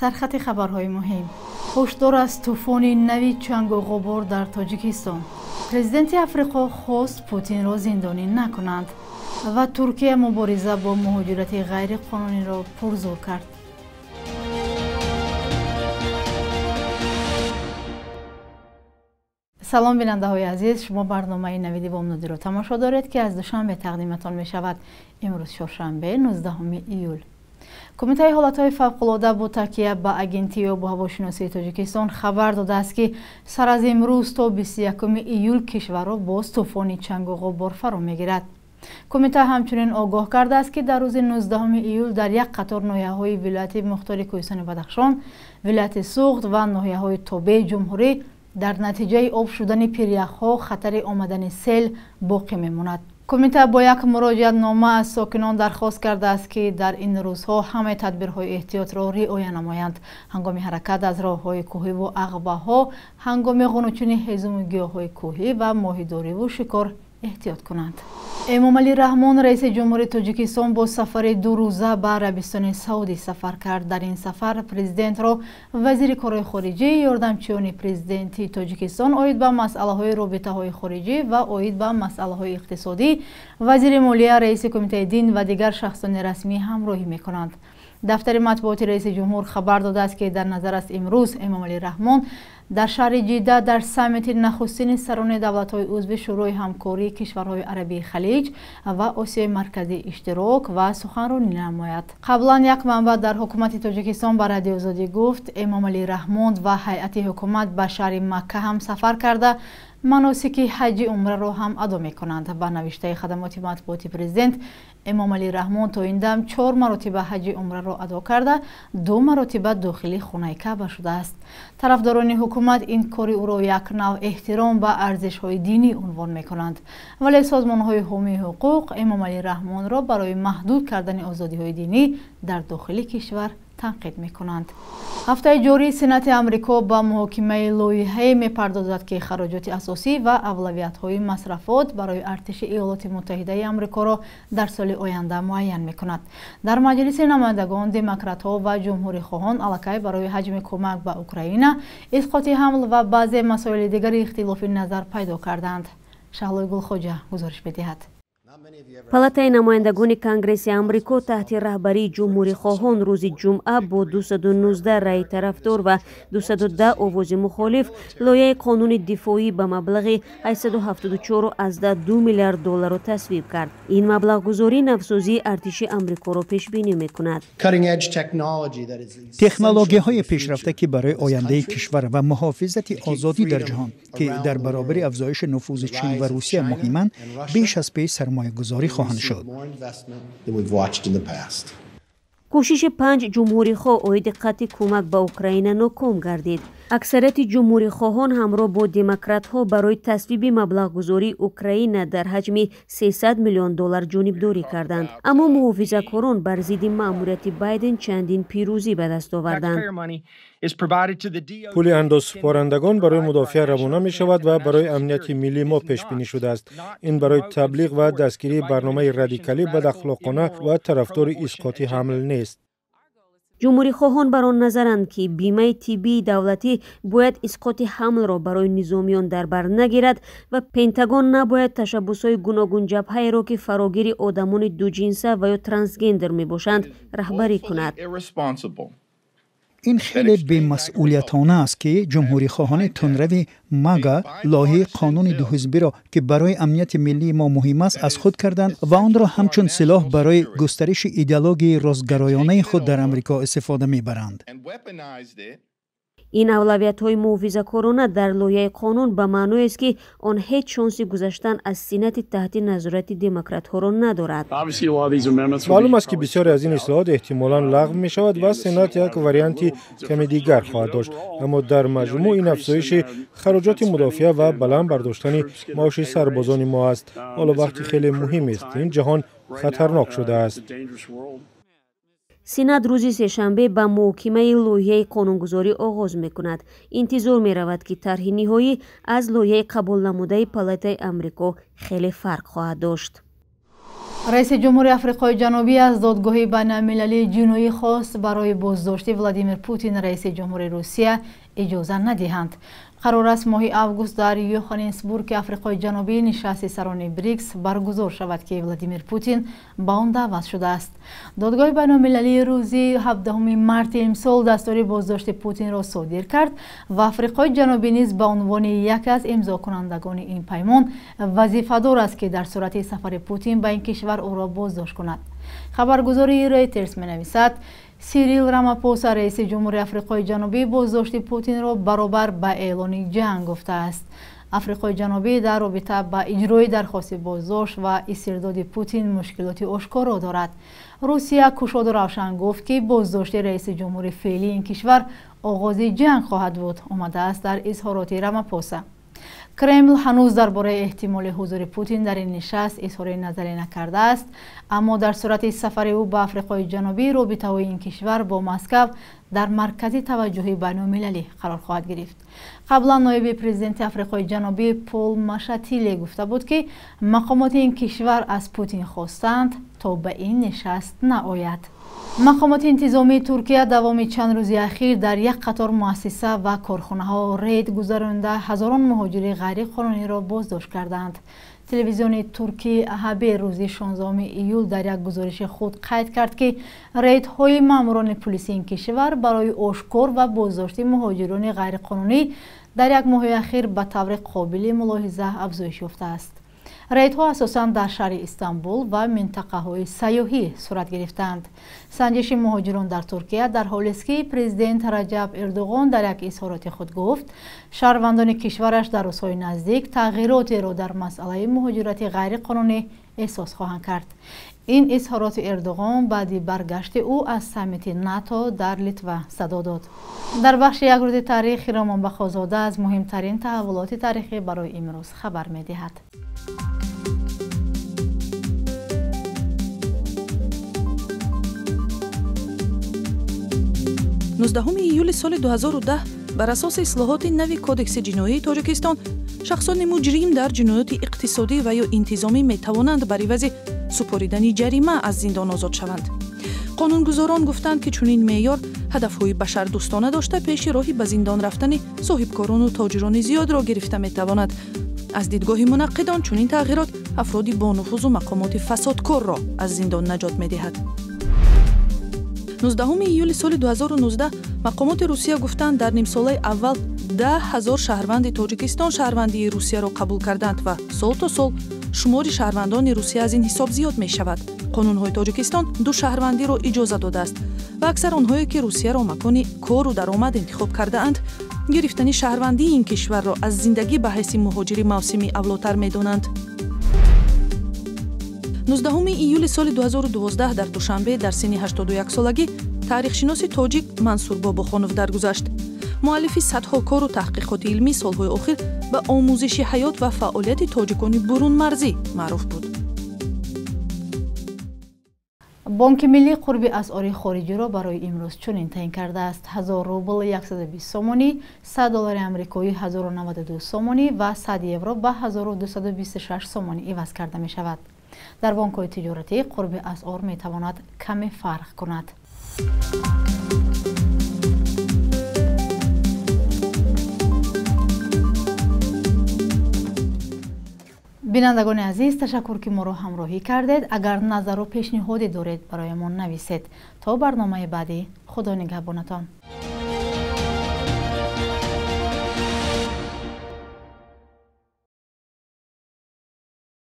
سرخط خبرهای مهم. هشدار از طوفان نوی چنگ و غبار در تاجیکستان. پرزیدنت افریقا خواست پوتین را زندانی نکنند و ترکیه مبارزه با مهاجرت غیر قانونی را پرزور کرد. سلام بیننده های عزیز، شما برنامه نویدی بامدادی را تماشا دارید که از دوشنبه تقدیمتان می شود. امروز چهارشنبه 19 ایول. کمیته حالتهای فوق‌العاده با تکیه به اگنتی آب و هواشناسی تاجیکستان خبر داده است که سر از امروز تا 21 ایول کشور را باز طوفان چنگ و غبار فرا میگیرد. کمیته همچنین آگاه کرده است که در روز 19 ایول در یک قطار ناحیه‌های ولایت مختار کوهستان بدخشان، ولایت سوخت و ناحیه‌های توبه جمهوری در نتیجه آب شدن پیریخ‌ها خطر آمدن سیل باقی میماند. کمیته با یک مراجعت نامه از ساکنان درخواست کرده است که در این روزها همه تدبیرهای احتیاط را رعایت نمایند. هنگام حرکت از راه‌های کوهی و عقبه‌ها، هنگام قنوچینی هیزم گیاه‌های کوهی و ماهیداری و شکار احتیاط کنند. امامعلی رحمان رئیس جمهوری تاجیکستان با سفر 2 روزه به عربستان سعودی سفر کرد. در این سفر پرزیدنت را وزیر کارهای خارجه، یاردمچیان پرزیدنتی تاجیکستان عاید به مسائل رابطه‌های خارجی و عاید به مسائل اقتصادی، وزیر مالیه، رئیس کمیته دین و دیگر شخصان رسمی همراهی می‌کنند. دفتر مطبوعات رئیس جمهور خبر داده است که در نظر است امروز امامعلی رحمان در شهر جده در سمیت نخستین سران دولت‌های عضو شورای همکاری کشورهای عربی خلیج و آسیای مرکزی اشتراک و سخنرانی نماید. قبلا یک منبع در حکومت تاجیکستان به رادیو آزادی گفت امامعلی رحمان و هیئت حکومت به شهر مکه هم سفر کرده مناسک حج عمره را هم ادا می‌کنند. با نوشته خدمات مطبوعاتی پرزیدنت، امامعلی رحمان تا این دم 4 مراتب حج عمره را ادا کرده، 2 مراتب داخلی خانه کعبه شده است. طرفداران حکومت این کار او را یک نوع احترام به ارزش‌های دینی عنوان می‌کنند، ولی سازمان‌های حامی حقوق امامعلی رحمان را برای محدود کردن آزادی‌های دینی در داخل کشور تنقید می‌کنند. هفته جاری سنات امریکا با محاکمه لایحه‌ای می‌پردازد که خراجات اساسی و اولویت‌های مصرفات برای ارتش ایالات متحده آمریکا را در سال آینده معین می‌کند. در مجلس نمایندگان دموکرات‌ها و جمهوری‌خواهان الکی برای حجم کمک به اوکراین، اسقاط حمل و بعضی مسائل دیگر اختلاف نظر پیدا کردند. شهلای گلخوجه گزارش می‌دهد. پالاتای نمایندگان کانگرس آمریکا تحت رهبری جمهوری خواهان روز جمعه با 219 رای طرفدار و 210 آواز مخالف لایحه قانون دفاعی به مبلغ 874.2 میلیارد دلار را تصویب کرد. این مبلغ گذاری نوسازی ارتش آمریکا را پیش بینی می‌کند. تکنولوژی‌های پیشرفته که برای آینده کشور و محافظت آزادی در جهان که در برابر افزایش نفوذ چین و روسیه مهمند، بیش از پیش سرمایه‌گذاری خواهند شد. کوشش 5 جمهوری خواه عاید قطع کمک به اوکراین ناکام گردید. اکثریت جمهوری خواهان همراه با دموکرات ها برای تصویب مبلغ گذاری اوکراین در حجم 300 میلیون دلار جانبداری کردند، اما محافظه‌کاران بر ضد مأموریت بایدن چندین پیروزی به دست آوردند. پول اندازه‌سپارندگان برای مدافع روانه می شود و برای امنیت ملی ما پیش بینی شده است. این برای تبلیغ و دستگیری برنامه رادیکالی بداخلاقانه و طرفدار اسقاط حمل نیست. جمهوری خواهان بر آن نظرند که بیمه طبی دولتی باید اسقاط حمل را برای نظامیان در بر نگیرد و پنتاگون نباید تشبس‌های گوناگون جبهه را که فراگیر آدمان دو جنسه و یا ترانسگندر می باشند رهبری کند. این خیلی بی‌مسئولیتانه است که جمهوری خواهان تندروی ماگا لایحه قانون دو حزبی را که برای امنیت ملی ما مهم است از خود کردند و آن را همچون سلاح برای گسترش ایدئولوژی راستگرایانه خود در آمریکا استفاده می‌برند. این اولویت‌های محافظه‌کارانه در لایحه قانون به معنی است که آن هیچ شانسی گذشتن از سنت تحت نظارت دموکرات‌ها را ندارد. معلوم است که بسیاری از این اصلاحات احتمالاً لغو می‌شود و سنات یک واریانتی کمی دیگر خواهد داشت، اما در مجموع این افزایش خراجات مدافع و بلند برداشتن معاش سربازان ما است. حالا وقتی خیلی مهم است، این جهان خطرناک شده است. سنات روز سه‌شنبه با محاکمه لایحه قانونگذاری آغاز می‌کند. انتظار می‌رود که طرح نهایی از لایحه قبول نموده پالاتای آمریکا خیلی فرق خواهد داشت. رئیس جمهوری آفریقای جنوبی از دادگاه بین‌المللی جنایی خواست برای بازداشت ولادیمیر پوتین رئیس جمهوری روسیه اجازه ندهند. قرار است ماه اوگوست در یوهانسبورگ آفریقای جنوبی نشست سران بریکس برگزار شود که ولادیمیر پوتین با آن دعوت شده است. دادگاه بین‌المللی روزی 17 مارت امسال دستور بازداشت پوتین را صادر کرد و آفریقای جنوبی نیز به عنوان یکی از امضاکنندگان این پیمان وظیفه‌دار است که در صورت سفر پوتین به این کشور او را بازداشت کند. خبرگزاری رویترز می‌نویسد سیریل راماپوسا رئیس جمهوری آفریقای جنوبی بازداشت پوتین را برابر به اعلان جنگ گفته است. آفریقای جنوبی در رابطه با اجرای درخواست بازداشت و استرداد پوتین مشکلات آشکارا دارد. روسیه کشاد روشن گفت که بازداشت رئیس جمهوری فعلی این کشور آغاز جنگ خواهد بود، آمده است در اظهارات راماپوسا. کرمل هنوز درباره احتمال حضور پوتین در این نشست اظهار نظری نکرده است، اما در صورت سفر او به آفریقای جنوبی رابطه این کشور با مسکو در مرکز توجه بین‌المللی قرار خواهد گرفت. قبلا نایب پرزیدنت آفریقای جنوبی پول ماشاتیلی گفته بود که مقامات این کشور از پوتین خواستند تا به این نشست نآید. مقامات انتظامی ترکیه دوام چند روز اخیر در یک قطار مؤسسه و کارخانه‌ها رید گذرانده هزاران مهاجر غیر قانونی را بازداشت کردند. تلویزیون ترکی اهبه روز 16 ایول در یک گزارش خود قید کرد که ریدهای ماموران پلیس این کشور برای آشکار و بازداشت مهاجران غیر قانونی در یک ماه اخیر به طور قابل ملاحظه افزایش یافته است. ریدها اساساً در شهر استانبول و منطقه های سیاحی صورت گرفتند. سنجش مهاجران در ترکیه در حالی است که پرزیدنت رجب اردوغان در یک اظهارات خود گفت شهروندان کشورش در روزهای نزدیک تغییراتی را در مسئله مهاجرت غیر قانونی احساس خواهند کرد. این اظهارات اردوغان بعد برگشت او از سمیت ناتو در لیتوا صدا داد. در بخش یک روز تاریخ رامان بخازاده از مهمترین تحولات تاریخی برای امروز خبر می‌دهد. 19 ایول سال 2010 بر اساس اصلاحات نوی کودکس جنایی تاجیکستان شخصان مجرم در جنایات اقتصادی و یا انتظامی می توانند بر عوض سپاریدن جریمه از زندان آزاد شوند. قانونگذاران گفتند که چنین معیار هدفهای بشردوستانه داشته پیش راهی به زندان رفتن صاحبکاران و تاجران زیاد را گرفته می تواند. از دیدگاه منقدان چنین تغییرات افرادی با نفوذ و مقامات فسادکار را از زندان نجات می دهد. 19 ایول سال 2019 مقامات روسیه گفتند در نیم ساله اول 10,000 شهروند تاجیکستان شهروندی روسیه را قبول کردند و سال تا سال شمار شهروندان روسیه از این حساب زیاد می شود. قانون‌های تاجیکستان دو شهروندی را اجازه داده است و اکثر آنهایی که روسیه را مکان کار و درآمد انتخاب کرده اند گرفتن شهروندی این کشور را از زندگی به حیث مهاجر موسمی اولاتر می دانند. 19 ایول سال 2012 در دوشنبه در سن 81 سالگی تاریخشناس تاجیک منصور باباخانوف درگذشت. مؤلف صدها کار و تحقیقات علمی سالهای اخیر به آموزش حیات و فعالیت تاجیکان برون مرزی معروف بود. بانک ملی قرب اسعار خارجی را برای امروز چنین تعیین کرده است: 1000 روبل 120 سومانی، 100 دلار آمریکایی 1092 سومانی و 100 یورو به 1226 سومانی عوض کرده می شود. در بانک‌های تجارتی قرب اسعار می تواند کمی فرق کند. بینندگان عزیز، تشکر که ما را همراهی کردید. اگر نظر و پیشنهادی دارید برایمان نویسید. تا برنامه بعدی، خدا نگهبانتان.